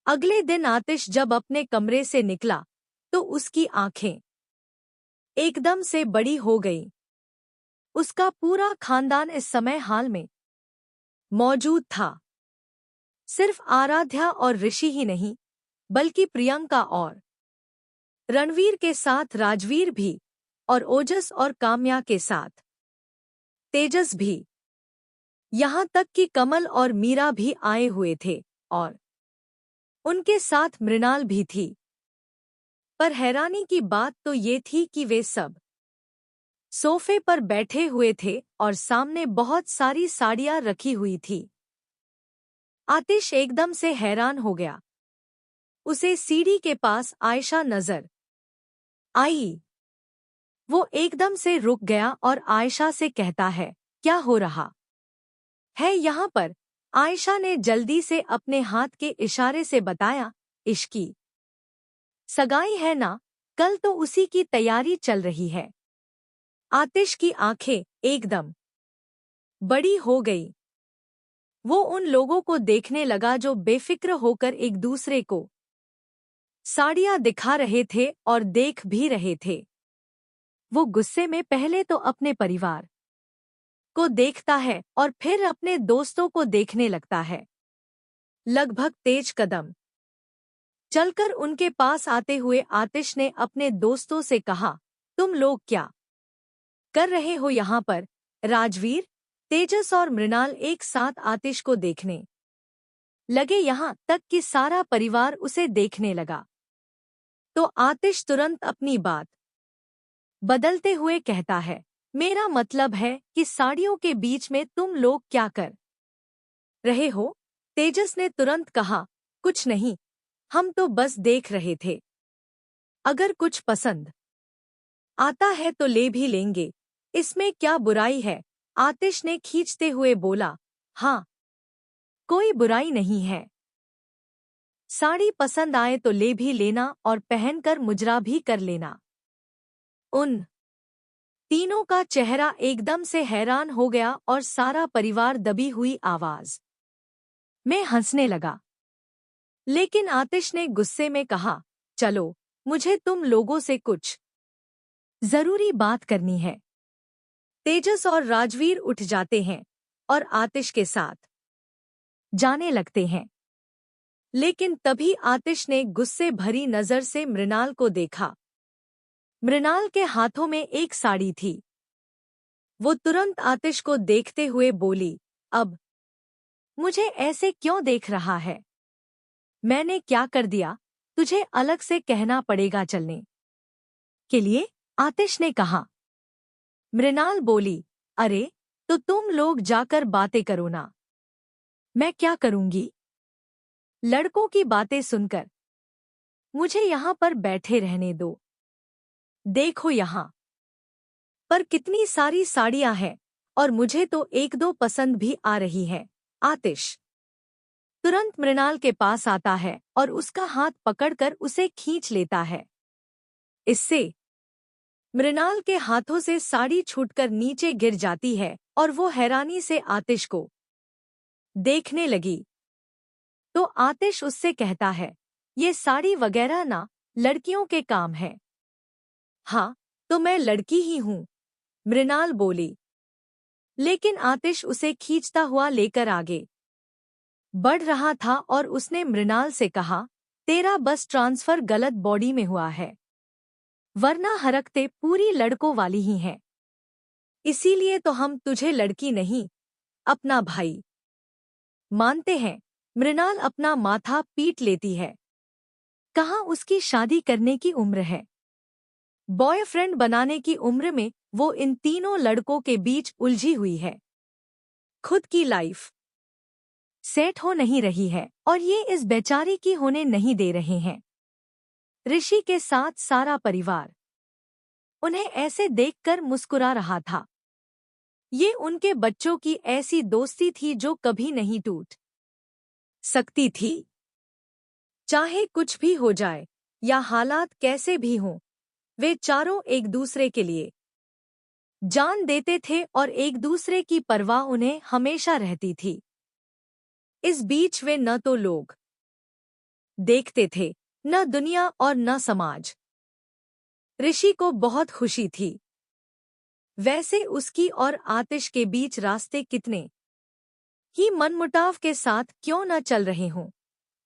अगले दिन आतिश जब अपने कमरे से निकला तो उसकी आंखें एकदम से बड़ी हो गईं। उसका पूरा खानदान इस समय हाल में मौजूद था। सिर्फ आराध्या और ऋषि ही नहीं, बल्कि प्रियंका और रणवीर के साथ राजवीर भी, और ओजस और काम्या के साथ तेजस भी। यहां तक कि कमल और मीरा भी आए हुए थे और उनके साथ मृणाल भी थी। पर हैरानी की बात तो ये थी कि वे सब सोफे पर बैठे हुए थे और सामने बहुत सारी साड़ियां रखी हुई थी। आतिश एकदम से हैरान हो गया। उसे सीढ़ी के पास आयशा नजर आई। वो एकदम से रुक गया और आयशा से कहता है, क्या हो रहा है यहाँ पर? आयशा ने जल्दी से अपने हाथ के इशारे से बताया, इश्की सगाई है ना, कल तो उसी की तैयारी चल रही है। आतिश की आंखें एकदम बड़ी हो गई। वो उन लोगों को देखने लगा जो बेफिक्र होकर एक दूसरे को साड़ियां दिखा रहे थे और देख भी रहे थे। वो गुस्से में पहले तो अपने परिवार को देखता है और फिर अपने दोस्तों को देखने लगता है। लगभग तेज कदम चलकर उनके पास आते हुए आतिश ने अपने दोस्तों से कहा, तुम लोग क्या कर रहे हो यहाँ पर? राजवीर, तेजस और मृणाल एक साथ आतिश को देखने लगे, यहाँ तक कि सारा परिवार उसे देखने लगा। तो आतिश तुरंत अपनी बात बदलते हुए कहता है, मेरा मतलब है कि साड़ियों के बीच में तुम लोग क्या कर रहे हो? तेजस ने तुरंत कहा, कुछ नहीं, हम तो बस देख रहे थे। अगर कुछ पसंद आता है तो ले भी लेंगे, इसमें क्या बुराई है? आतिश ने खींचते हुए बोला, हाँ, कोई बुराई नहीं है। साड़ी पसंद आए तो ले भी लेना और पहनकर मुजरा भी कर लेना। उन तीनों का चेहरा एकदम से हैरान हो गया और सारा परिवार दबी हुई आवाज में हंसने लगा। लेकिन आतिश ने गुस्से में कहा, चलो, मुझे तुम लोगों से कुछ जरूरी बात करनी है। तेजस और राजवीर उठ जाते हैं और आतिश के साथ जाने लगते हैं। लेकिन तभी आतिश ने गुस्से भरी नजर से मृणाल को देखा। मृणाल के हाथों में एक साड़ी थी। वो तुरंत आतिश को देखते हुए बोली, अब मुझे ऐसे क्यों देख रहा है? मैंने क्या कर दिया? तुझे अलग से कहना पड़ेगा चलने के लिए, आतिश ने कहा। मृणाल बोली, अरे, तो तुम लोग जाकर बातें करो ना। मैं क्या करूंगी? लड़कों की बातें सुनकर मुझे यहाँ पर बैठे रहने दो। देखो यहाँ पर कितनी सारी साड़ियां हैं और मुझे तो एक दो पसंद भी आ रही है। आतिश तुरंत मृणाल के पास आता है और उसका हाथ पकड़कर उसे खींच लेता है। इससे मृणाल के हाथों से साड़ी छूटकर नीचे गिर जाती है और वो हैरानी से आतिश को देखने लगी। तो आतिश उससे कहता है, ये साड़ी वगैरह ना लड़कियों के काम है। हाँ, तो मैं लड़की ही हूँ, मृणाल बोली। लेकिन आतिश उसे खींचता हुआ लेकर आगे बढ़ रहा था और उसने मृणाल से कहा, तेरा बस ट्रांसफर गलत बॉडी में हुआ है, वरना हरकतें पूरी लड़कों वाली ही हैं। इसीलिए तो हम तुझे लड़की नहीं, अपना भाई मानते हैं। मृणाल अपना माथा पीट लेती है। कहाँ उसकी शादी करने की उम्र है? बॉयफ्रेंड बनाने की उम्र में वो इन तीनों लड़कों के बीच उलझी हुई है। खुद की लाइफ सेट हो नहीं रही है और ये इस बेचारी की होने नहीं दे रहे हैं। ऋषि के साथ सारा परिवार उन्हें ऐसे देखकर मुस्कुरा रहा था। ये उनके बच्चों की ऐसी दोस्ती थी जो कभी नहीं टूट सकती थी। चाहे कुछ भी हो जाए या हालात कैसे भी हों, वे चारों एक दूसरे के लिए जान देते थे और एक दूसरे की परवाह उन्हें हमेशा रहती थी। इस बीच वे न तो लोग देखते थे, न दुनिया और न समाज। ऋषि को बहुत खुशी थी। वैसे उसकी और आतिश के बीच रास्ते कितने ही मनमुटाव के साथ क्यों न चल रहे हों,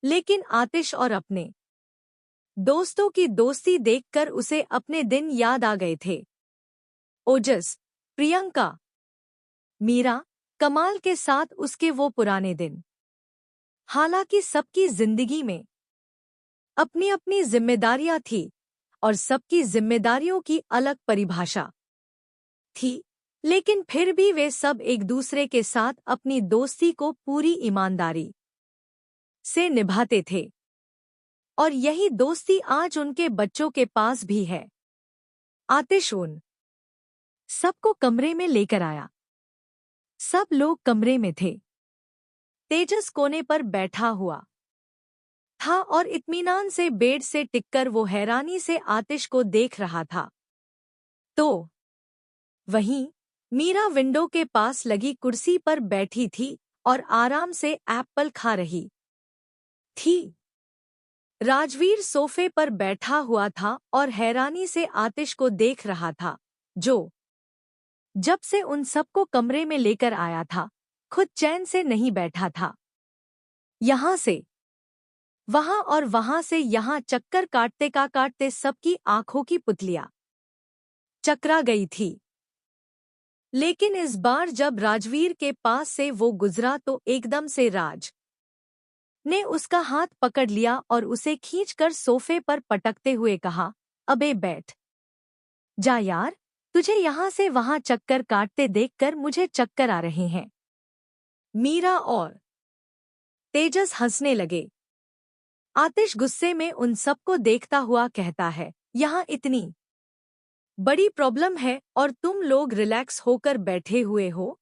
लेकिन आतिश और अपने दोस्तों की दोस्ती देखकर उसे अपने दिन याद आ गए थे। ओजस, प्रियंका, मीरा, कमाल के साथ उसके वो पुराने दिन। हालांकि सबकी जिंदगी में अपनी अपनी जिम्मेदारियां थी और सबकी जिम्मेदारियों की अलग परिभाषा थी, लेकिन फिर भी वे सब एक दूसरे के साथ अपनी दोस्ती को पूरी ईमानदारी से निभाते थे। और यही दोस्ती आज उनके बच्चों के पास भी है। आतिश उन सबको कमरे में लेकर आया। सब लोग कमरे में थे। तेजस कोने पर बैठा हुआ था और इत्मीनान से बेड से टिककर वो हैरानी से आतिश को देख रहा था। तो वहीं मीरा विंडो के पास लगी कुर्सी पर बैठी थी और आराम से एप्पल खा रही थी। राजवीर सोफे पर बैठा हुआ था और हैरानी से आतिश को देख रहा था, जो जब से उन सबको कमरे में लेकर आया था, खुद चैन से नहीं बैठा था। यहां से वहां और वहां से यहां चक्कर काटते सबकी आंखों की पुतलियां चकरा गई थी। लेकिन इस बार जब राजवीर के पास से वो गुजरा तो एकदम से राज ने उसका हाथ पकड़ लिया और उसे खींचकर सोफे पर पटकते हुए कहा, अबे बैठ जा यार, तुझे यहां से वहां चक्कर काटते देखकर मुझे चक्कर आ रहे हैं। मीरा और तेजस हंसने लगे। आतिश गुस्से में उन सबको देखता हुआ कहता है, यहाँ इतनी बड़ी प्रॉब्लम है और तुम लोग रिलैक्स होकर बैठे हुए हो।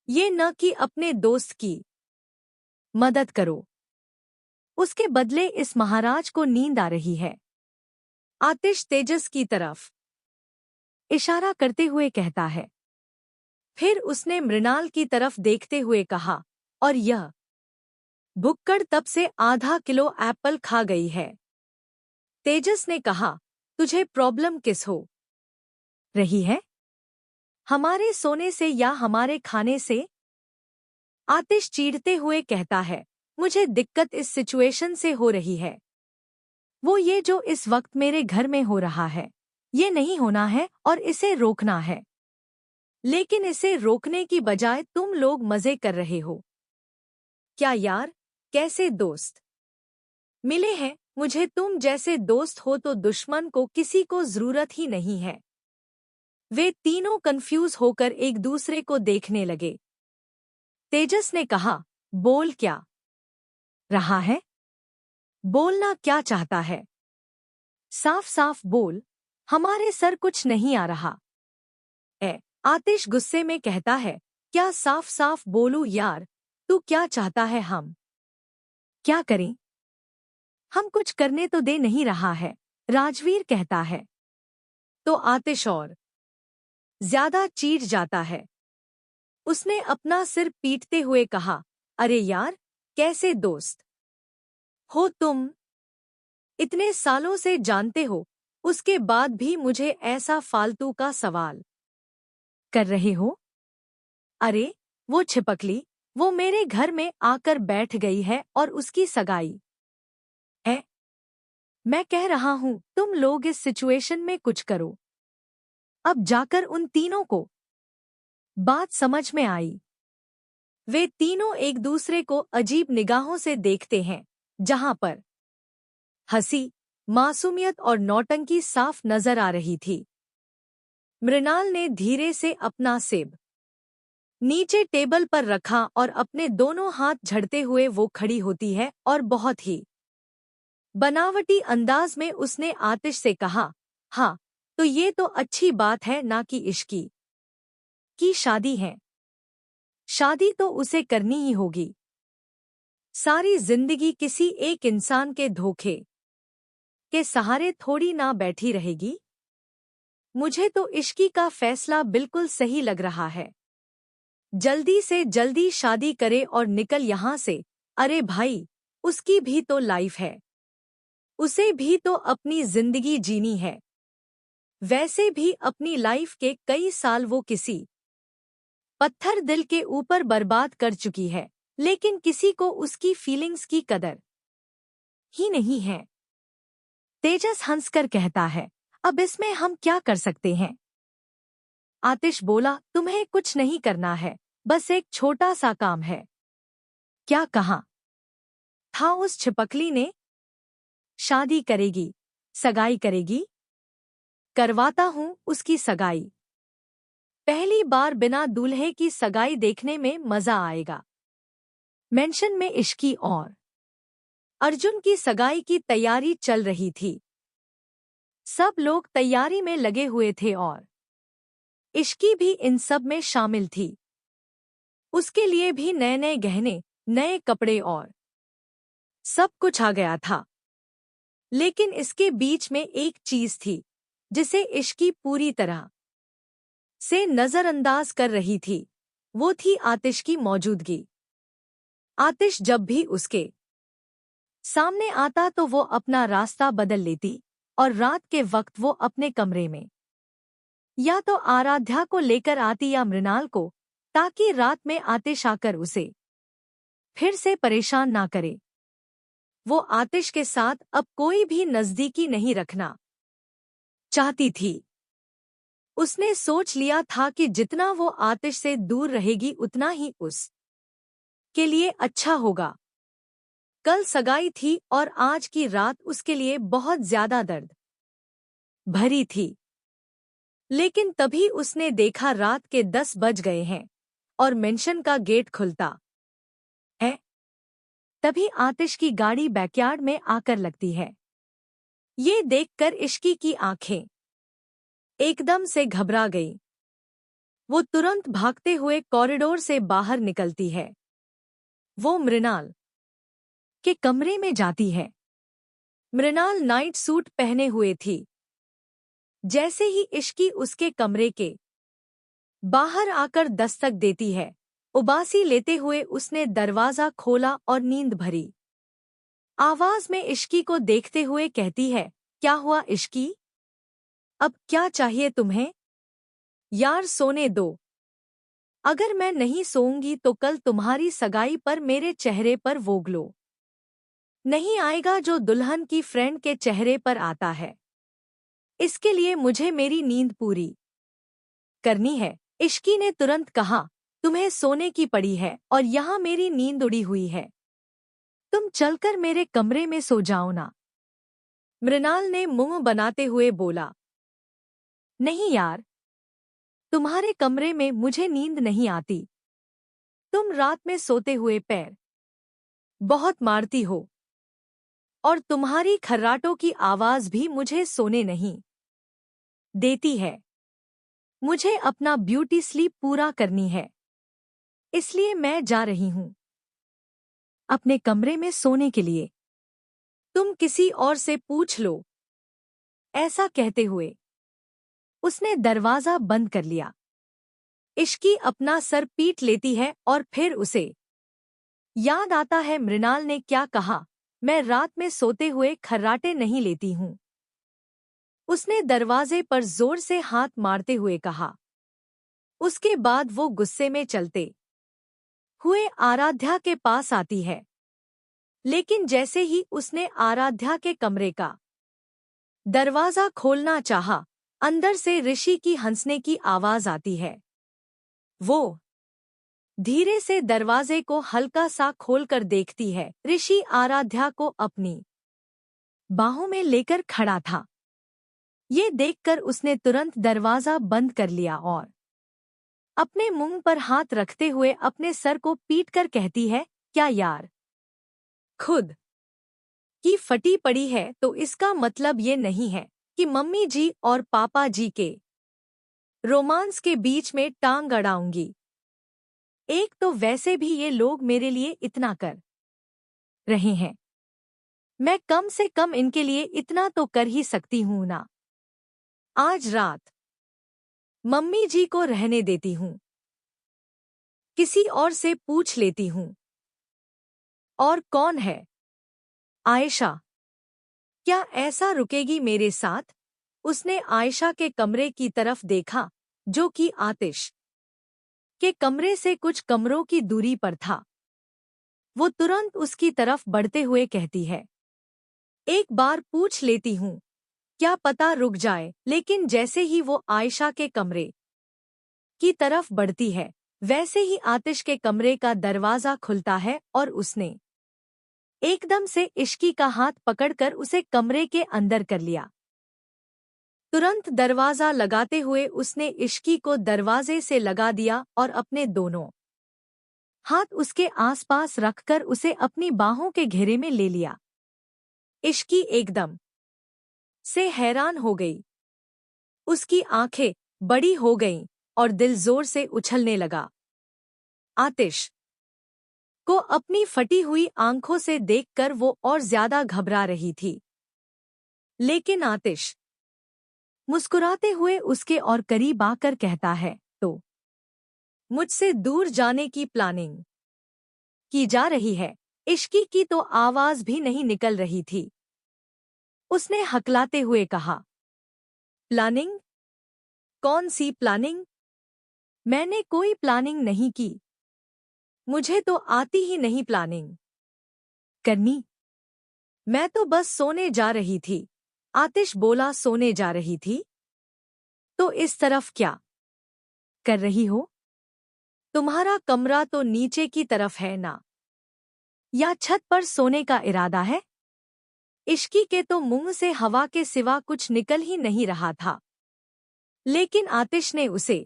ये न कि अपने दोस्त की मदद करो, उसके बदले इस महाराज को नींद आ रही है। आतिश तेजस की तरफ इशारा करते हुए कहता है। फिर उसने मृणाल की तरफ देखते हुए कहा, और यह भुक्कड़ तब से आधा किलो एप्पल खा गई है। तेजस ने कहा, तुझे प्रॉब्लम किस हो रही है, हमारे सोने से या हमारे खाने से? आतिश चीढ़ते हुए कहता है, मुझे दिक्कत इस सिचुएशन से हो रही है। वो ये जो इस वक्त मेरे घर में हो रहा है, ये नहीं होना है और इसे रोकना है। लेकिन इसे रोकने की बजाय तुम लोग मजे कर रहे हो। क्या यार, कैसे दोस्त मिले हैं मुझे? तुम जैसे दोस्त हो तो दुश्मन को किसी को जरूरत ही नहीं है। वे तीनों कंफ्यूज होकर एक दूसरे को देखने लगे। तेजस ने कहा, बोल क्या रहा है? बोलना क्या चाहता है? साफ साफ बोल, हमारे सर कुछ नहीं आ रहा। आतिश गुस्से में कहता है, क्या साफ साफ बोलूं यार, तू क्या चाहता है हम क्या करें? हम कुछ करने तो दे नहीं रहा है, राजवीर कहता है। तो आतिश और ज्यादा चीढ़ जाता है। उसने अपना सिर पीटते हुए कहा, अरे यार, कैसे दोस्त हो तुम? इतने सालों से जानते हो, उसके बाद भी मुझे ऐसा फालतू का सवाल कर रहे हो? अरे वो छिपकली, वो मेरे घर में आकर बैठ गई है और उसकी सगाई है। मैं कह रहा हूं तुम लोग इस सिचुएशन में कुछ करो। अब जाकर उन तीनों को बात समझ में आई। वे तीनों एक दूसरे को अजीब निगाहों से देखते हैं, जहां पर हंसी, मासूमियत और नौटंकी साफ नजर आ रही थी। मृणाल ने धीरे से अपना सिर नीचे टेबल पर रखा और अपने दोनों हाथ झड़ते हुए वो खड़ी होती है और बहुत ही बनावटी अंदाज में उसने आतिश से कहा, हाँ तो ये तो अच्छी बात है ना कि इश्की की शादी है। शादी तो उसे करनी ही होगी। सारी जिंदगी किसी एक इंसान के धोखे के सहारे थोड़ी ना बैठी रहेगी। मुझे तो इश्की का फैसला बिल्कुल सही लग रहा है। जल्दी से जल्दी शादी करे और निकल यहाँ से। अरे भाई, उसकी भी तो लाइफ है, उसे भी तो अपनी जिंदगी जीनी है। वैसे भी अपनी लाइफ के कई साल वो किसी पत्थर दिल के ऊपर बर्बाद कर चुकी है, लेकिन किसी को उसकी फीलिंग्स की कदर ही नहीं है। तेजस हंसकर कहता है, अब इसमें हम क्या कर सकते हैं? आतिश बोला, तुम्हें कुछ नहीं करना है, बस एक छोटा सा काम है। क्या कहा था उस छिपकली ने? शादी करेगी, सगाई करेगी? करवाता हूँ उसकी सगाई। पहली बार बिना दूल्हे की सगाई देखने में मजा आएगा। मेंशन में इश्की और अर्जुन की सगाई की तैयारी चल रही थी। सब लोग तैयारी में लगे हुए थे और इश्की भी इन सब में शामिल थी। उसके लिए भी नए नए गहने, नए कपड़े और सब कुछ आ गया था। लेकिन इसके बीच में एक चीज थी जिसे इश्की पूरी तरह से नजरअंदाज कर रही थी। वो थी आतिश की मौजूदगी। आतिश जब भी उसके सामने आता तो वो अपना रास्ता बदल लेती और रात के वक्त वो अपने कमरे में या तो आराध्या को लेकर आती या मृणाल को, ताकि रात में आतिश आकर उसे फिर से परेशान ना करे। वो आतिश के साथ अब कोई भी नजदीकी नहीं रखना चाहती थी। उसने सोच लिया था कि जितना वो आतिश से दूर रहेगी उतना ही उस के लिए अच्छा होगा। कल सगाई थी और आज की रात उसके लिए बहुत ज्यादा दर्द भरी थी। लेकिन तभी उसने देखा रात के 10 बज गए हैं और मेंशन का गेट खुलता है। तभी आतिश की गाड़ी बैकयार्ड में आकर लगती है। ये देखकर इश्की की आंखें एकदम से घबरा गई। वो तुरंत भागते हुए कॉरिडोर से बाहर निकलती है। वो मृणाल के कमरे में जाती है। मृणाल नाइट सूट पहने हुए थी। जैसे ही इश्की उसके कमरे के बाहर आकर दस्तक देती है, उबासी लेते हुए उसने दरवाजा खोला और नींद भरी आवाज में इश्की को देखते हुए कहती है, क्या हुआ इश्की? अब क्या चाहिए तुम्हें? यार सोने दो। अगर मैं नहीं सोऊंगी तो कल तुम्हारी सगाई पर मेरे चेहरे पर वो ग्लो नहीं आएगा जो दुल्हन की फ्रेंड के चेहरे पर आता है। इसके लिए मुझे मेरी नींद पूरी करनी है। इश्की ने तुरंत कहा, तुम्हें सोने की पड़ी है और यहाँ मेरी नींद उड़ी हुई है। तुम चलकर मेरे कमरे में सो जाओ ना। मृणाल ने मुंह बनाते हुए बोला, नहीं यार, तुम्हारे कमरे में मुझे नींद नहीं आती। तुम रात में सोते हुए पैर बहुत मारती हो और तुम्हारी खर्राटों की आवाज भी मुझे सोने नहीं देती है। मुझे अपना ब्यूटी स्लीप पूरा करनी है, इसलिए मैं जा रही हूँ अपने कमरे में सोने के लिए। तुम किसी और से पूछ लो। ऐसा कहते हुए उसने दरवाजा बंद कर लिया। इश्की अपना सर पीट लेती है और फिर उसे याद आता है मृणाल ने क्या कहा, मैं रात में सोते हुए खर्राटे नहीं लेती हूँ। उसने दरवाजे पर जोर से हाथ मारते हुए कहा। उसके बाद वो गुस्से में चलते हुए आराध्या के पास आती है। लेकिन जैसे ही उसने आराध्या के कमरे का दरवाजा खोलना चाहा, अंदर से ऋषि की हंसने की आवाज आती है। वो धीरे से दरवाजे को हल्का सा खोलकर देखती है। ऋषि आराध्या को अपनी बाहों में लेकर खड़ा था। ये देखकर उसने तुरंत दरवाजा बंद कर लिया और अपने मुंह पर हाथ रखते हुए अपने सर को पीटकर कहती है, क्या यार, खुद की फटी पड़ी है तो इसका मतलब ये नहीं है कि मम्मी जी और पापा जी के रोमांस के बीच में टांग अड़ाऊंगी। एक तो वैसे भी ये लोग मेरे लिए इतना कर रहे हैं, मैं कम से कम इनके लिए इतना तो कर ही सकती हूं ना। आज रात मम्मी जी को रहने देती हूँ, किसी और से पूछ लेती हूँ। और कौन है आयशा, क्या ऐसा रुकेगी मेरे साथ? उसने आयशा के कमरे की तरफ देखा, जो कि आतिश के कमरे से कुछ कमरों की दूरी पर था। वो तुरंत उसकी तरफ बढ़ते हुए कहती है, एक बार पूछ लेती हूँ, क्या पता रुक जाए। लेकिन जैसे ही वो आयशा के कमरे की तरफ बढ़ती है, वैसे ही आतिश के कमरे का दरवाजा खुलता है और उसने एकदम से इश्की का हाथ पकड़कर उसे कमरे के अंदर कर लिया। तुरंत दरवाजा लगाते हुए उसने इश्की को दरवाजे से लगा दिया और अपने दोनों हाथ उसके आसपास रखकर उसे अपनी बाहों के घेरे में ले लिया। इश्की एकदम से हैरान हो गई। उसकी आंखें बड़ी हो गईं और दिल जोर से उछलने लगा। आतिश को अपनी फटी हुई आंखों से देखकर वो और ज्यादा घबरा रही थी। लेकिन आतिश मुस्कुराते हुए उसके और करीब आकर कहता है, तो मुझसे दूर जाने की प्लानिंग की जा रही है। इश्की की तो आवाज भी नहीं निकल रही थी। उसने हकलाते हुए कहा, प्लानिंग? कौन सी प्लानिंग? मैंने कोई प्लानिंग नहीं की। मुझे तो आती ही नहीं प्लानिंग करनी। मैं तो बस सोने जा रही थी। आतिश बोला, सोने जा रही थी? तो इस तरफ क्या कर रही हो? तुम्हारा कमरा तो नीचे की तरफ है ना? या छत पर सोने का इरादा है? इश्की के तो मुंह से हवा के सिवा कुछ निकल ही नहीं रहा था। लेकिन आतिश ने उसे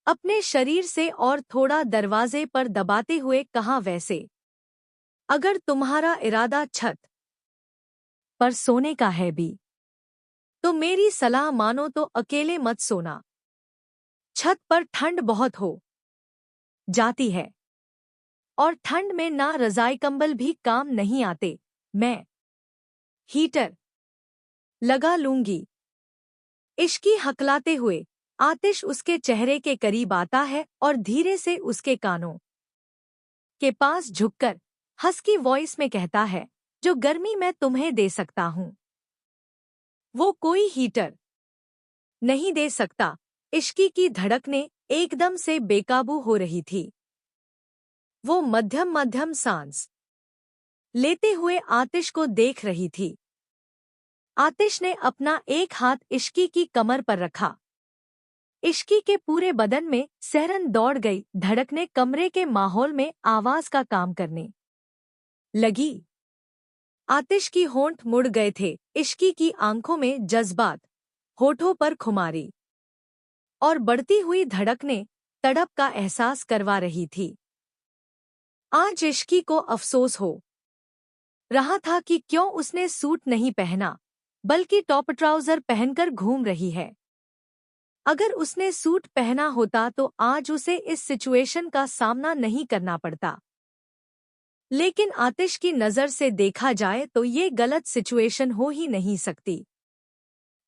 अपने शरीर से और थोड़ा दरवाजे पर दबाते हुए कहा, वैसे अगर तुम्हारा इरादा छत पर सोने का है भी, तो मेरी सलाह मानो तो अकेले मत सोना। छत पर ठंड बहुत हो जाती है और ठंड में ना रजाई कंबल भी काम नहीं आते। मैं हीटर लगा लूंगी। इश्की हकलाते हुए आतिश उसके चेहरे के करीब आता है और धीरे से उसके कानों के पास झुककर हस्की वॉइस में कहता है, जो गर्मी मैं तुम्हें दे सकता हूं, वो कोई हीटर नहीं दे सकता। इश्की की धड़कनें एकदम से बेकाबू हो रही थी। वो मध्यम मध्यम सांस लेते हुए आतिश को देख रही थी। आतिश ने अपना एक हाथ इश्की की कमर पर रखा। इश्की के पूरे बदन में सहरन दौड़ गई। धड़कने कमरे के माहौल में आवाज का काम करने लगी। आतिश की होंठ मुड़ गए थे। इश्की की आंखों में जज्बात होठों पर खुमारी और बढ़ती हुई धड़कने तड़प का एहसास करवा रही थी। आज इश्की को अफसोस हो रहा था कि क्यों उसने सूट नहीं पहना, बल्कि टॉप ट्राउजर पहनकर घूम रही है। अगर उसने सूट पहना होता तो आज उसे इस सिचुएशन का सामना नहीं करना पड़ता। लेकिन आतिश की नज़र से देखा जाए तो ये गलत सिचुएशन हो ही नहीं सकती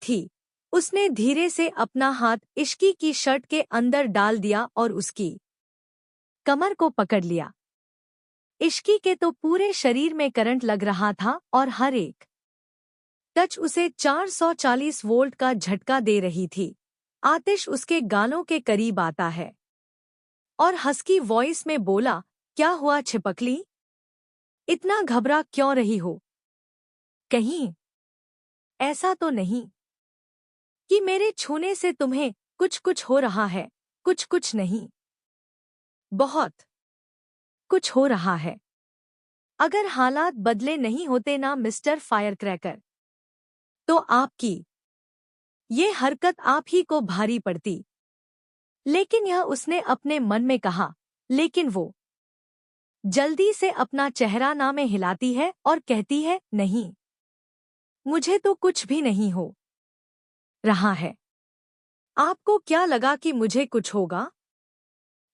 थी। उसने धीरे से अपना हाथ इश्की की शर्ट के अंदर डाल दिया और उसकी कमर को पकड़ लिया। इश्की के तो पूरे शरीर में करंट लग रहा था और हर एक टच उसे 440 वोल्ट का झटका दे रही थी। आतिश उसके गालों के करीब आता है और हस्की वॉइस में बोला, क्या हुआ छिपकली? इतना घबरा क्यों रही हो? कहीं ऐसा तो नहीं कि मेरे छूने से तुम्हें कुछ कुछ हो रहा है? कुछ कुछ नहीं, बहुत कुछ हो रहा है। अगर हालात बदले नहीं होते ना मिस्टर फायरक्रैकर, तो आपकी ये हरकत आप ही को भारी पड़ती। लेकिन यह उसने अपने मन में कहा। लेकिन वो जल्दी से अपना चेहरा ना में हिलाती है और कहती है, नहीं, मुझे तो कुछ भी नहीं हो रहा है। आपको क्या लगा कि मुझे कुछ होगा?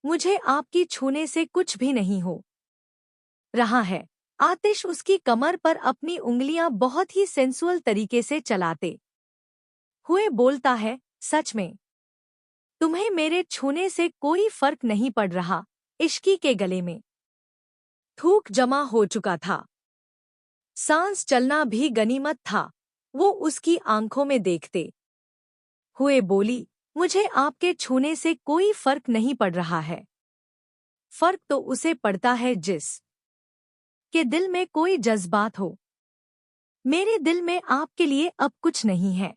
मुझे आपकी छूने से कुछ भी नहीं हो रहा है। आतिश उसकी कमर पर अपनी उंगलियां बहुत ही सेंसुअल तरीके से चलाते हुए बोलता है, सच में तुम्हें मेरे छूने से कोई फर्क नहीं पड़ रहा। इश्की के गले में थूक जमा हो चुका था। सांस चलना भी गनीमत था। वो उसकी आंखों में देखते हुए बोली, मुझे आपके छूने से कोई फर्क नहीं पड़ रहा है। फर्क तो उसे पड़ता है जिस के दिल में कोई जज्बात हो। मेरे दिल में आपके लिए अब कुछ नहीं है,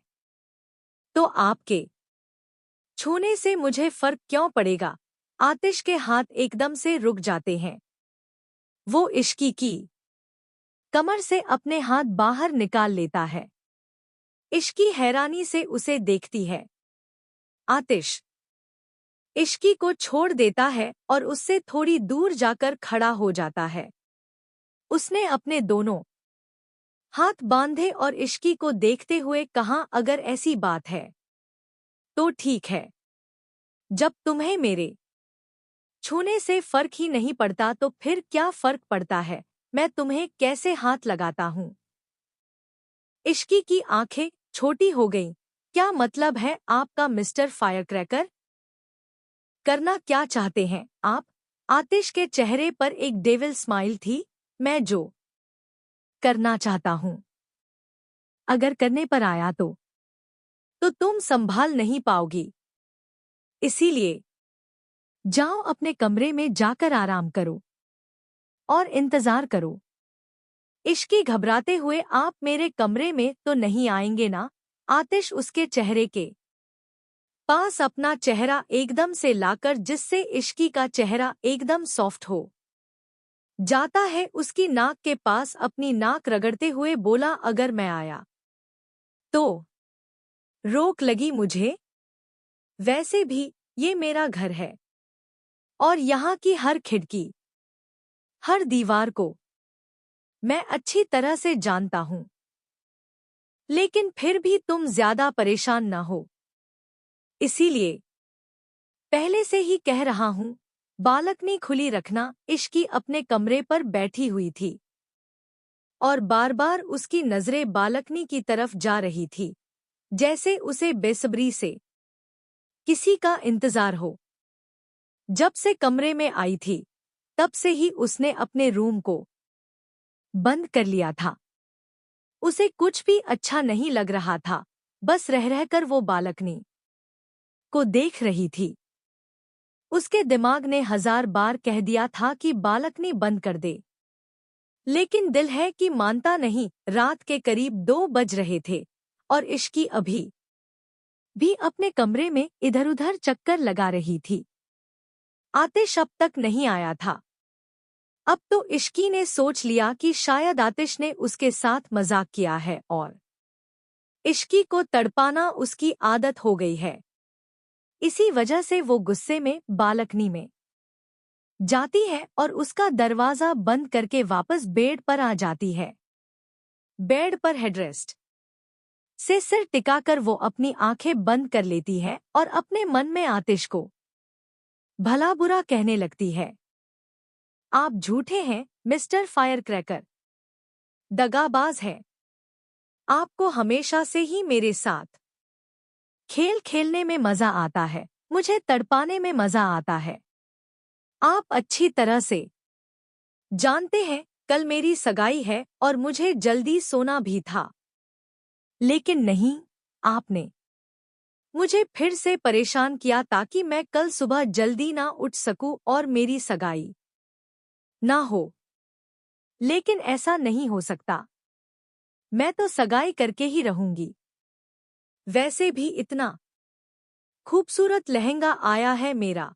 तो आपके छूने से मुझे फर्क क्यों पड़ेगा? आतिश के हाथ एकदम से रुक जाते हैं। वो इश्की की कमर से अपने हाथ बाहर निकाल लेता है। इश्की हैरानी से उसे देखती है। आतिश इश्की को छोड़ देता है और उससे थोड़ी दूर जाकर खड़ा हो जाता है। उसने अपने दोनों हाथ बांधे और इश्की को देखते हुए कहा, अगर ऐसी बात है तो ठीक है। जब तुम्हें मेरे छूने से फर्क ही नहीं पड़ता तो फिर क्या फर्क पड़ता है मैं तुम्हें कैसे हाथ लगाता हूँ? इश्की की आंखें छोटी हो गईं। क्या मतलब है आपका मिस्टर फायरक्रैकर? करना क्या चाहते हैं आप? आतिश के चेहरे पर एक डेविल स्माइल थी। मैं जो करना चाहता हूँ, अगर करने पर आया तो तुम संभाल नहीं पाओगी। इसीलिए जाओ अपने कमरे में जाकर आराम करो और इंतजार करो। इश्की घबराते हुए, आप मेरे कमरे में तो नहीं आएंगे ना? आतिश उसके चेहरे के पास अपना चेहरा एकदम से लाकर, जिससे इश्की का चेहरा एकदम सॉफ्ट हो जाता है, उसकी नाक के पास अपनी नाक रगड़ते हुए बोला, अगर मैं आया तो रोक लगी मुझे? वैसे भी ये मेरा घर है और यहाँ की हर खिड़की हर दीवार को मैं अच्छी तरह से जानता हूँ। लेकिन फिर भी तुम ज्यादा परेशान न हो, इसीलिए पहले से ही कह रहा हूँ, बालकनी खुली रखना। इश्की अपने कमरे पर बैठी हुई थी और बार बार उसकी नजरें बालकनी की तरफ जा रही थी, जैसे उसे बेसब्री से किसी का इंतजार हो। जब से कमरे में आई थी तब से ही उसने अपने रूम को बंद कर लिया था। उसे कुछ भी अच्छा नहीं लग रहा था, बस रह रहकर वो बालकनी को देख रही थी। उसके दिमाग ने 1000 बार कह दिया था कि बालकनी बंद कर दे, लेकिन दिल है कि मानता नहीं। रात के करीब 2 बज रहे थे और इश्की अभी भी अपने कमरे में इधर-उधर चक्कर लगा रही थी। आतिश अब तक नहीं आया था। अब तो इश्की ने सोच लिया कि शायद आतिश ने उसके साथ मजाक किया है और इश्की को तड़पाना उसकी आदत हो गई है। इसी वजह से वो गुस्से में बालकनी में जाती है और उसका दरवाजा बंद करके वापस बेड पर आ जाती है। बेड पर हेडरेस्ट से सिर टिकाकर वो अपनी आंखें बंद कर लेती है और अपने मन में आतिश को भला बुरा कहने लगती है। आप झूठे हैं मिस्टर फायरक्रैकर, दगाबाज है। आपको हमेशा से ही मेरे साथ खेल खेलने में मजा आता है, मुझे तड़पाने में मजा आता है। आप अच्छी तरह से जानते हैं कल मेरी सगाई है और मुझे जल्दी सोना भी था, लेकिन नहीं, आपने मुझे फिर से परेशान किया ताकि मैं कल सुबह जल्दी ना उठ सकूं और मेरी सगाई ना हो। लेकिन ऐसा नहीं हो सकता, मैं तो सगाई करके ही रहूंगी। वैसे भी इतना खूबसूरत लहंगा आया है मेरा,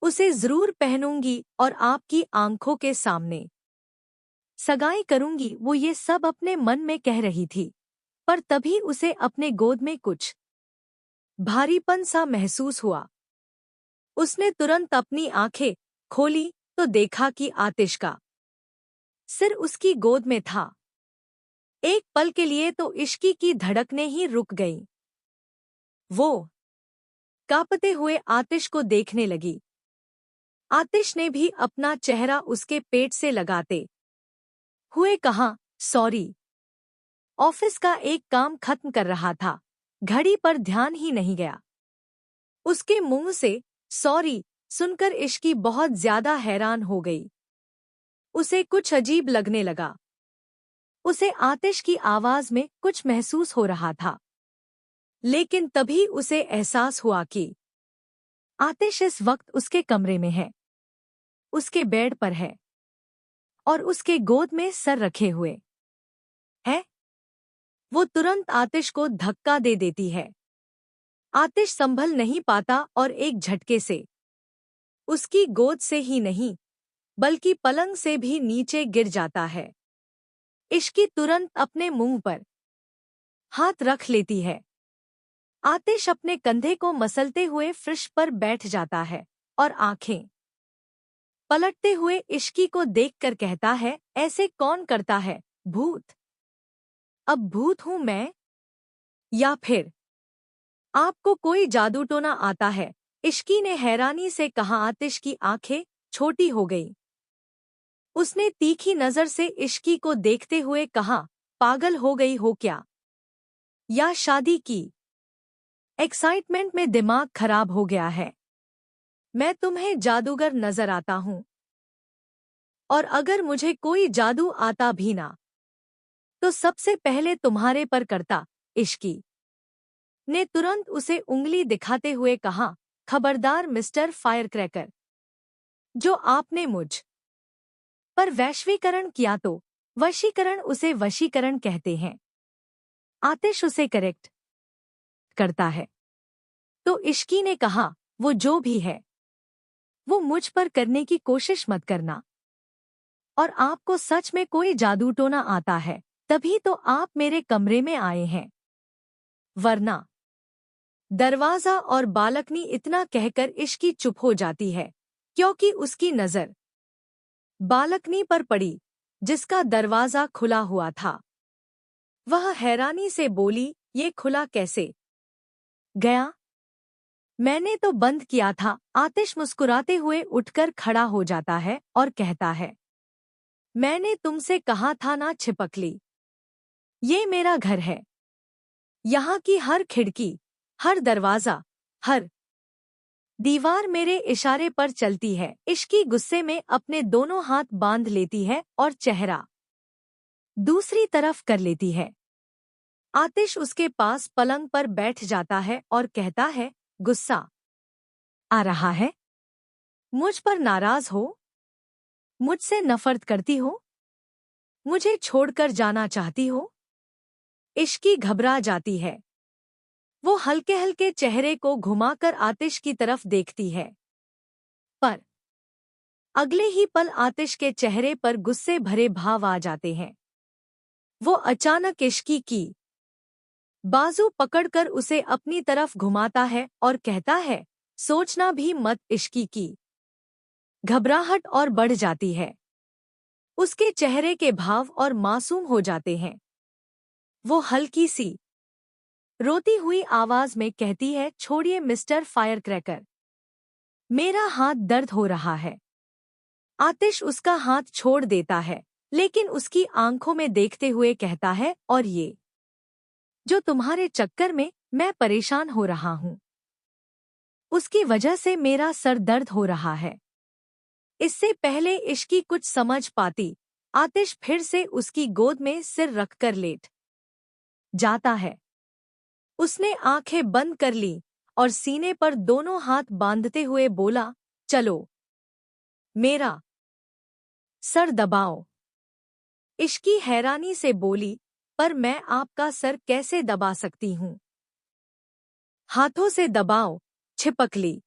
उसे जरूर पहनूंगी और आपकी आंखों के सामने सगाई करूंगी। वो ये सब अपने मन में कह रही थी, पर तभी उसे अपने गोद में कुछ भारीपन सा महसूस हुआ। उसने तुरंत अपनी आंखें खोली तो देखा कि आतिश का सिर उसकी गोद में था। एक पल के लिए तो इश्की की धड़कनें ही रुक गईं। वो कांपते हुए आतिश को देखने लगी। आतिश ने भी अपना चेहरा उसके पेट से लगाते हुए कहा, सॉरी, ऑफिस का एक काम खत्म कर रहा था, घड़ी पर ध्यान ही नहीं गया। उसके मुंह से सॉरी सुनकर इश्की बहुत ज्यादा हैरान हो गई। उसे कुछ अजीब लगने लगा। उसे आतिश की आवाज में कुछ महसूस हो रहा था, लेकिन तभी उसे एहसास हुआ कि आतिश इस वक्त उसके कमरे में है, उसके बेड पर है और उसके गोद में सर रखे हुए है। वो तुरंत आतिश को धक्का दे देती है। आतिश संभल नहीं पाता और एक झटके से उसकी गोद से ही नहीं बल्कि पलंग से भी नीचे गिर जाता है। इश्की तुरंत अपने मुंह पर हाथ रख लेती है। आतिश अपने कंधे को मसलते हुए फर्श पर बैठ जाता है और आंखें पलटते हुए इश्की को देखकर कहता है, ऐसे कौन करता है भूत? अब भूत हूं मैं या फिर आपको कोई जादू टोना आता है? इश्की ने हैरानी से कहा। आतिश की आंखें छोटी हो गई। उसने तीखी नजर से इश्की को देखते हुए कहा, पागल हो गई हो क्या? या शादी की एक्साइटमेंट में दिमाग खराब हो गया है? मैं तुम्हें जादूगर नजर आता हूं, और अगर मुझे कोई जादू आता भी ना तो सबसे पहले तुम्हारे पर करता। इश्की ने तुरंत उसे उंगली दिखाते हुए कहा, खबरदार मिस्टर फायरक्रैकर, जो आपने मुझ पर वैश्वीकरण किया तो वशीकरण, उसे वशीकरण कहते हैं। आतिश उसे करेक्ट करता है तो इश्की ने कहा, वो जो भी है वो मुझ पर करने की कोशिश मत करना, और आपको सच में कोई जादू टोना आता है तभी तो आप मेरे कमरे में आए हैं, वरना। दरवाजा और बालकनी इतना कहकर इश्की चुप हो जाती है, क्योंकि उसकी नजर बालकनी पर पड़ी जिसका दरवाजा खुला हुआ था। वह हैरानी से बोली, ये खुला कैसे गया? मैंने तो बंद किया था। आतिश मुस्कुराते हुए उठकर खड़ा हो जाता है और कहता है, मैंने तुमसे कहा था ना छिपकली, ये मेरा घर है। यहाँ की हर खिड़की, हर दरवाजा, हर दीवार मेरे इशारे पर चलती है। इश्की गुस्से में अपने दोनों हाथ बांध लेती है और चेहरा दूसरी तरफ कर लेती है। आतिश उसके पास पलंग पर बैठ जाता है और कहता है, गुस्सा आ रहा है? मुझ पर नाराज हो? मुझसे नफरत करती हो? मुझे छोड़कर जाना चाहती हो? इश्की घबरा जाती है। वो हल्के हल्के चेहरे को घुमाकर आतिश की तरफ देखती है, पर अगले ही पल आतिश के चेहरे पर गुस्से भरे भाव आ जाते हैं। वो अचानक इश्की की बाजू पकड़कर उसे अपनी तरफ घुमाता है और कहता है, सोचना भी मत। इश्की की घबराहट और बढ़ जाती है। उसके चेहरे के भाव और मासूम हो जाते हैं। वो हल्की सी रोती हुई आवाज में कहती है, छोड़िए मिस्टर फायरक्रैकर, मेरा हाथ दर्द हो रहा है। आतिश उसका हाथ छोड़ देता है, लेकिन उसकी आंखों में देखते हुए कहता है, और ये जो तुम्हारे चक्कर में मैं परेशान हो रहा हूं, उसकी वजह से मेरा सर दर्द हो रहा है। इससे पहले इश्की कुछ समझ पाती, आतिश फिर से उसकी गोद में सिर रखकर लेट जाता है। उसने आंखें बंद कर ली और सीने पर दोनों हाथ बांधते हुए बोला, चलो मेरा सर दबाओ। इश्की हैरानी से बोली, पर मैं आपका सर कैसे दबा सकती हूँ? हाथों से दबाओ छिपकली।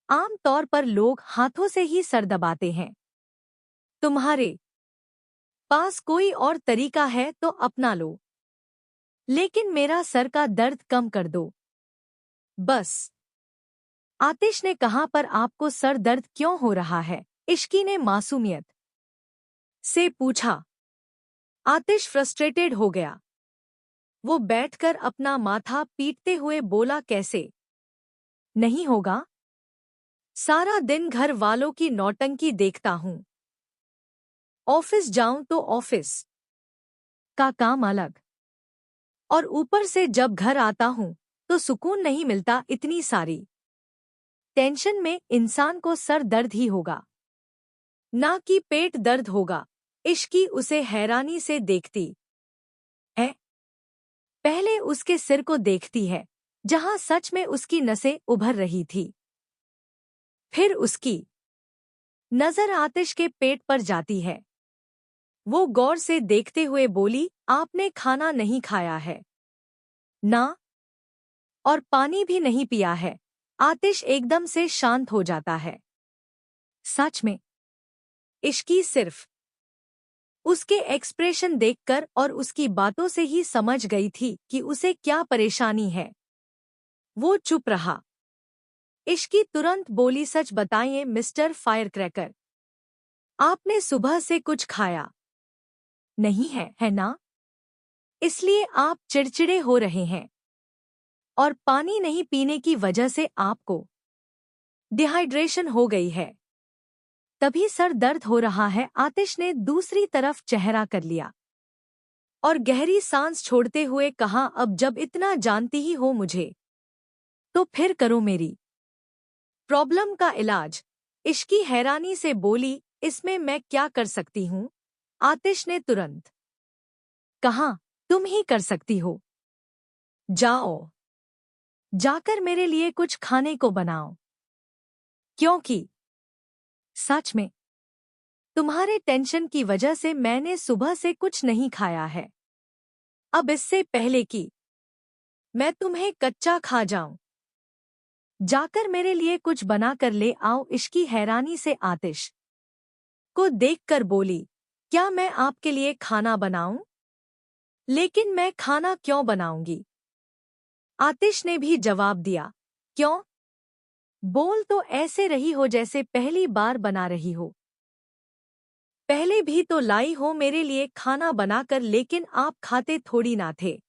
आम तौर पर लोग हाथों से ही सर दबाते हैं। तुम्हारे पास कोई और तरीका है तो अपना लो, लेकिन मेरा सर का दर्द कम कर दो बस। आतिश ने कहा, पर आपको सर दर्द क्यों हो रहा है? इश्की ने मासूमियत से पूछा। आतिश फ्रस्ट्रेटेड हो गया। वो बैठकर अपना माथा पीटते हुए बोला, कैसे नहीं होगा? सारा दिन घर वालों की नौटंकी देखता हूं। ऑफिस जाऊं तो ऑफिस का काम अलग, और ऊपर से जब घर आता हूं तो सुकून नहीं मिलता। इतनी सारी टेंशन में इंसान को सर दर्द ही होगा, ना कि पेट दर्द होगा। इश्की उसे हैरानी से देखती है। पहले उसके सिर को देखती है, जहां सच में उसकी नसें उभर रही थी। फिर उसकी नजर आतिश के पेट पर जाती है। वो गौर से देखते हुए बोली, आपने खाना नहीं खाया है ना, और पानी भी नहीं पिया है। आतिश एकदम से शांत हो जाता है। सच में इश्की सिर्फ उसके एक्सप्रेशन देखकर और उसकी बातों से ही समझ गई थी कि उसे क्या परेशानी है। वो चुप रहा। इश्की तुरंत बोली, सच बताइए मिस्टर फायरक्रैकर, आपने सुबह से कुछ खाया नहीं है ना? इसलिए आप चिड़चिड़े हो रहे हैं, और पानी नहीं पीने की वजह से आपको डिहाइड्रेशन हो गई है। तभी सर दर्द हो रहा है। आतिश ने दूसरी तरफ चेहरा कर लिया और गहरी सांस छोड़ते हुए कहा, अब जब इतना जानती ही हो मुझे, तो फिर करो मेरी प्रॉब्लम का इलाज। इश्की हैरानी से बोली, इसमें मैं क्या कर सकती हूँ? आतिश ने तुरंत कहा, तुम ही कर सकती हो। जाओ, जाकर मेरे लिए कुछ खाने को बनाओ, क्योंकि सच में तुम्हारे टेंशन की वजह से मैंने सुबह से कुछ नहीं खाया है। अब इससे पहले कि मैं तुम्हें कच्चा खा जाऊं, जाकर मेरे लिए कुछ बना कर ले आओ। इश्की हैरानी से आतिश को देखकर बोली, क्या मैं आपके लिए खाना बनाऊं? लेकिन मैं खाना क्यों बनाऊंगी? आतिश ने भी जवाब दिया, क्यों? बोल तो ऐसे रही हो जैसे पहली बार बना रही हो। पहले भी तो लाई हो मेरे लिए खाना बनाकर, लेकिन आप खाते थोड़ी ना थे,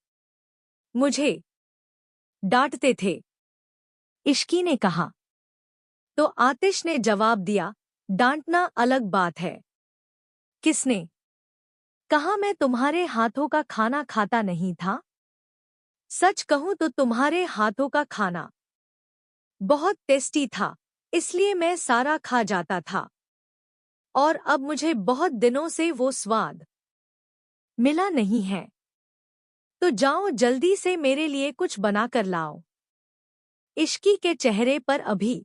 मुझे डांटते थे। इश्की ने कहा। तो आतिश ने जवाब दिया, डांटना अलग बात है। किसने कहा मैं तुम्हारे हाथों का खाना खाता नहीं था? सच कहूं तो तुम्हारे हाथों का खाना बहुत टेस्टी था, इसलिए मैं सारा खा जाता था, और अब मुझे बहुत दिनों से वो स्वाद मिला नहीं है। तो जाओ जल्दी से मेरे लिए कुछ बनाकर लाओ। इश्की के चेहरे पर अभी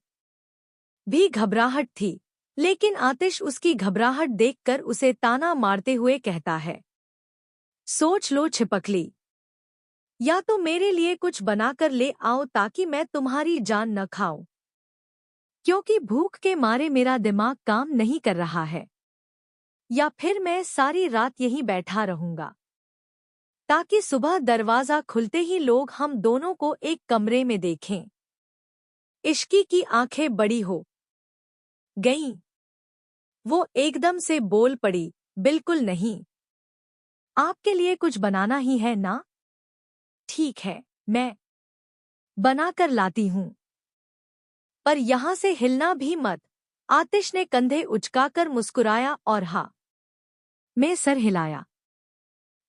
भी घबराहट थी, लेकिन आतिश उसकी घबराहट देखकर उसे ताना मारते हुए कहता है, सोच लो छिपकली, या तो मेरे लिए कुछ बनाकर ले आओ ताकि मैं तुम्हारी जान न खाऊं, क्योंकि भूख के मारे मेरा दिमाग काम नहीं कर रहा है, या फिर मैं सारी रात यहीं बैठा रहूंगा, ताकि सुबह दरवाजा खुलते ही लोग हम दोनों को एक कमरे में देखें। इश्की की आंखें बड़ी हो गईं। वो एकदम से बोल पड़ी, बिल्कुल नहीं, आपके लिए कुछ बनाना ही है ना? ठीक है, मैं बनाकर लाती हूँ, पर यहाँ से हिलना भी मत। आतिश ने कंधे उचकाकर मुस्कुराया और हाँ मैं सर हिलाया।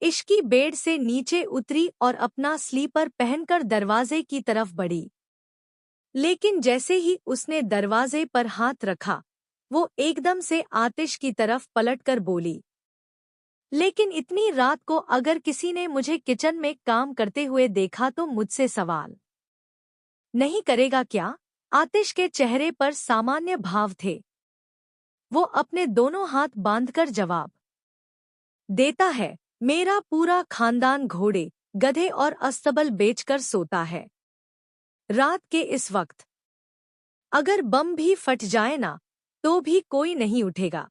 इश्की बेड से नीचे उतरी और अपना स्लीपर पहनकर दरवाजे की तरफ बढ़ी, लेकिन जैसे ही उसने दरवाजे पर हाथ रखा, वो एकदम से आतिश की तरफ पलटकर बोली, लेकिन इतनी रात को अगर किसी ने मुझे किचन में काम करते हुए देखा तो मुझसे सवाल नहीं करेगा क्या? आतिश के चेहरे पर सामान्य भाव थे। वो अपने दोनों हाथ बांधकर जवाब देता है, मेरा पूरा खानदान घोड़े, गधे और अस्तबल बेचकर सोता है। रात के इस वक्त अगर बम भी फट जाए ना, तो भी कोई नहीं उठेगा,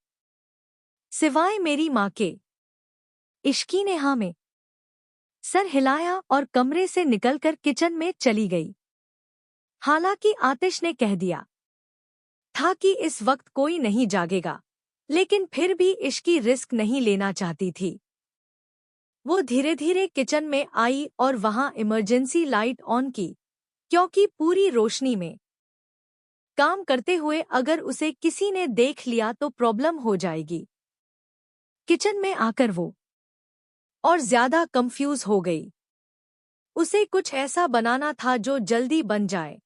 सिवाय मेरी माँ के। इश्की ने हाँ में सर हिलाया और कमरे से निकलकर किचन में चली गई। हालांकि आतिश ने कह दिया था कि इस वक्त कोई नहीं जागेगा, लेकिन फिर भी इश्की रिस्क नहीं लेना चाहती थी। वो धीरे धीरे किचन में आई और वहां इमरजेंसी लाइट ऑन की, क्योंकि पूरी रोशनी में काम करते हुए अगर उसे किसी ने देख लिया तो प्रॉब्लम हो जाएगी। किचन में आकर वो और ज्यादा कंफ्यूज हो गई। उसे कुछ ऐसा बनाना था जो जल्दी बन जाए,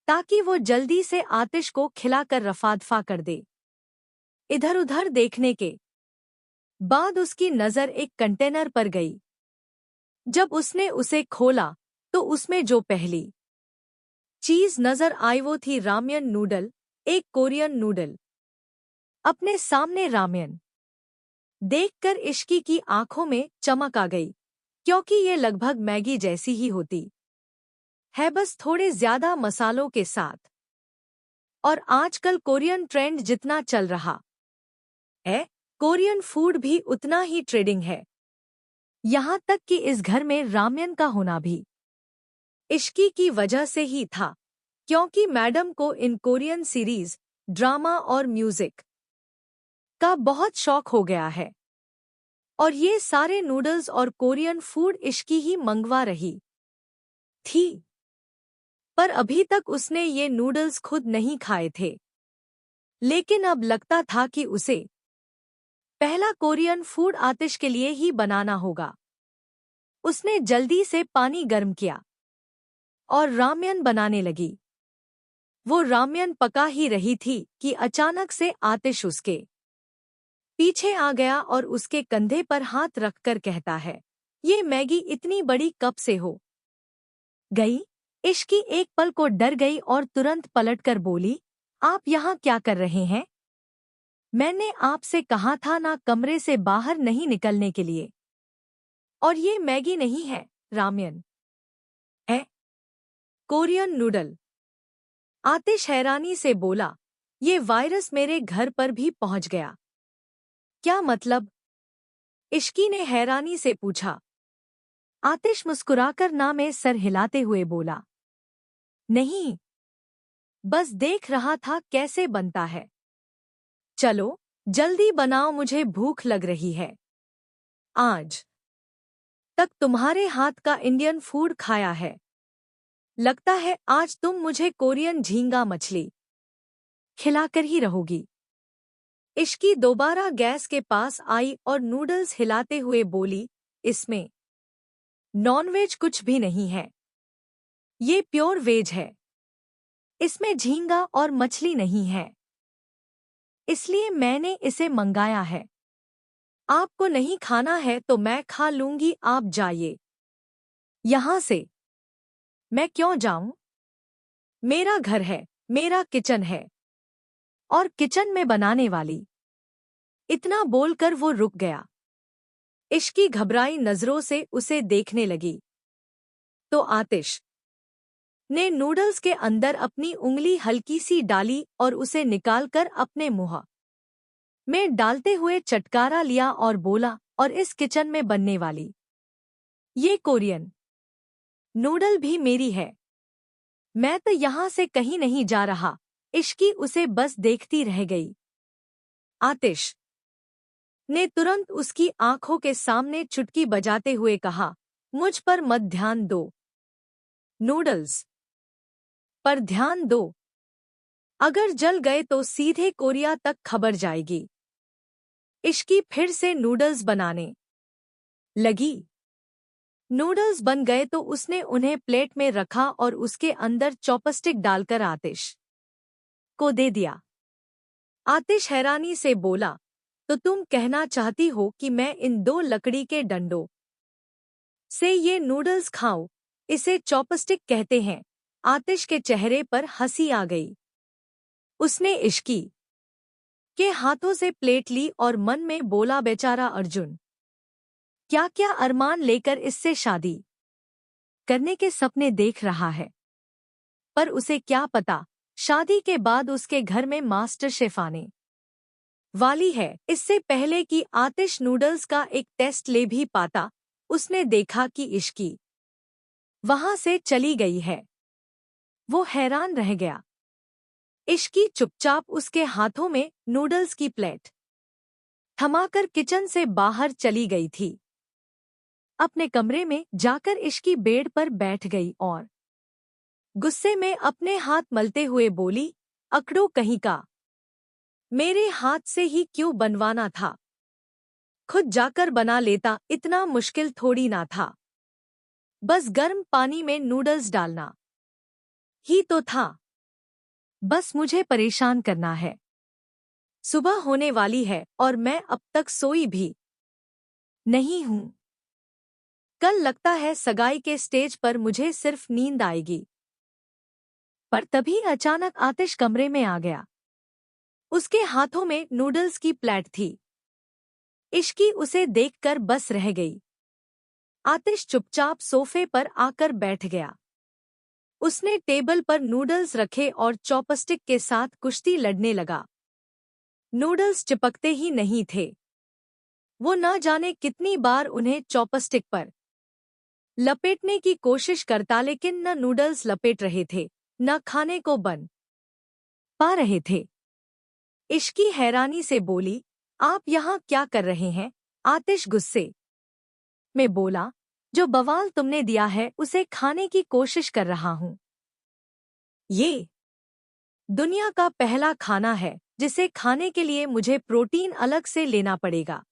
ताकि वो जल्दी से आतिश को खिलाकर रफादफा कर दे। इधर उधर देखने के बाद उसकी नज़र एक कंटेनर पर गई। जब उसने उसे खोला तो उसमें जो पहली चीज नजर आई वो थी रामियन नूडल, एक कोरियन नूडल। अपने सामने रामियन देखकर इश्की की आंखों में चमक आ गई, क्योंकि ये लगभग मैगी जैसी ही होती है, बस थोड़े ज्यादा मसालों के साथ। और आजकल कोरियन ट्रेंड जितना चल रहा है, कोरियन फूड भी उतना ही ट्रेंडिंग है। यहाँ तक कि इस घर में रामियन का होना भी इश्की की वजह से ही था, क्योंकि मैडम को इन कोरियन सीरीज, ड्रामा और म्यूजिक का बहुत शौक हो गया है। और ये सारे नूडल्स और कोरियन फूड इश्की ही मंगवा रही थी। पर अभी तक उसने ये नूडल्स खुद नहीं खाए थे, लेकिन अब लगता था कि उसे पहला कोरियन फूड आतिश के लिए ही बनाना होगा। उसने जल्दी से पानी गर्म किया और रामियन बनाने लगी। वो रामियन पका ही रही थी कि अचानक से आतिश उसके पीछे आ गया और उसके कंधे पर हाथ रखकर कहता है, ये मैगी इतनी बड़ी कब से हो गई? इश्की एक पल को डर गई और तुरंत पलटकर बोली, आप यहाँ क्या कर रहे हैं? मैंने आपसे कहा था ना कमरे से बाहर नहीं निकलने के लिए। और ये मैगी नहीं है, रामियन है, कोरियन नूडल। आतिश हैरानी से बोला, ये वायरस मेरे घर पर भी पहुंच गया। क्या मतलब? इश्की ने हैरानी से पूछा। आतिश मुस्कुराकर ना में सर हिलाते हुए बोला, नहीं, बस देख रहा था कैसे बनता है। चलो जल्दी बनाओ, मुझे भूख लग रही है। आज तक तुम्हारे हाथ का इंडियन फूड खाया है, लगता है आज तुम मुझे कोरियन झींगा मछली खिलाकर ही रहोगी। इश्की दोबारा गैस के पास आई और नूडल्स हिलाते हुए बोली, इसमें नॉनवेज कुछ भी नहीं है, ये प्योर वेज है। इसमें झींगा और मछली नहीं है, इसलिए मैंने इसे मंगाया है। आपको नहीं खाना है तो मैं खा लूंगी, आप जाइए यहाँ से। मैं क्यों जाऊं? मेरा घर है, मेरा किचन है, और किचन में बनाने वाली। इतना बोलकर वो रुक गया। इश्की घबराई नजरों से उसे देखने लगी तो आतिश ने नूडल्स के अंदर अपनी उंगली हल्की सी डाली और उसे निकालकर अपने मुंह में डालते हुए चटकारा लिया और बोला, और इस किचन में बनने वाली ये कोरियन नूडल भी मेरी है। मैं तो यहाँ से कहीं नहीं जा रहा। इश्की उसे बस देखती रह गई। आतिश ने तुरंत उसकी आंखों के सामने चुटकी बजाते हुए कहा, मुझ पर मत ध्यान दो, नूडल्स पर ध्यान दो। अगर जल गए तो सीधे कोरिया तक खबर जाएगी। इश्की फिर से नूडल्स बनाने लगी। नूडल्स बन गए तो उसने उन्हें प्लेट में रखा और उसके अंदर चॉपस्टिक डालकर आतिश को दे दिया। आतिश हैरानी से बोला, तो तुम कहना चाहती हो कि मैं इन दो लकड़ी के डंडों से ये नूडल्स खाऊं? इसे चॉपस्टिक कहते हैं। आतिश के चेहरे पर हंसी आ गई। उसने इश्की के हाथों से प्लेट ली और मन में बोला, बेचारा अर्जुन क्या क्या अरमान लेकर इससे शादी करने के सपने देख रहा है। पर उसे क्या पता, शादी के बाद उसके घर में मास्टर शेफ आने वाली है। इससे पहले कि आतिश नूडल्स का एक टेस्ट ले भी पाता, उसने देखा कि इश्की वहां से चली गई है। वो हैरान रह गया। इश्की चुपचाप उसके हाथों में नूडल्स की प्लेट थमाकर किचन से बाहर चली गई थी। अपने कमरे में जाकर इश्की बेड पर बैठ गई और गुस्से में अपने हाथ मलते हुए बोली, अकड़ो कहीं का, मेरे हाथ से ही क्यों बनवाना था? खुद जाकर बना लेता, इतना मुश्किल थोड़ी ना था। बस गर्म पानी में नूडल्स डालना ही तो था। बस मुझे परेशान करना है। सुबह होने वाली है और मैं अब तक सोई भी नहीं हूं। कल लगता है सगाई के स्टेज पर मुझे सिर्फ नींद आएगी। पर तभी अचानक आतिश कमरे में आ गया। उसके हाथों में नूडल्स की प्लेट थी। इश्की उसे देखकर बस रह गई। आतिश चुपचाप सोफे पर आकर बैठ गया। उसने टेबल पर नूडल्स रखे और चॉपस्टिक के साथ कुश्ती लड़ने लगा। नूडल्स चिपकते ही नहीं थे। वो न जाने कितनी बार उन्हें चॉपस्टिक पर लपेटने की कोशिश करता, लेकिन न नूडल्स लपेट रहे थे न खाने को बन पा रहे थे। इश्की हैरानी से बोली, आप यहाँ क्या कर रहे हैं? आतिश गुस्से में बोला, जो बवाल तुमने दिया है उसे खाने की कोशिश कर रहा हूँ। ये दुनिया का पहला खाना है जिसे खाने के लिए मुझे प्रोटीन अलग से लेना पड़ेगा।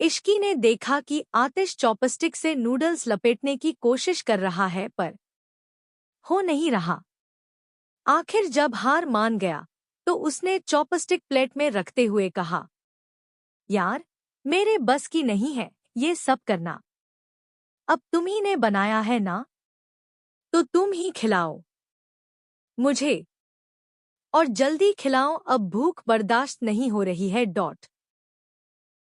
इश्की ने देखा कि आतिश चॉपस्टिक से नूडल्स लपेटने की कोशिश कर रहा है पर हो नहीं रहा। आखिर जब हार मान गया तो उसने चॉपस्टिक प्लेट में रखते हुए कहा, यार, मेरे बस की नहीं है ये सब करना। अब तुम ही ने बनाया है ना, तो तुम ही खिलाओ मुझे, और जल्दी खिलाओ, अब भूख बर्दाश्त नहीं हो रही है।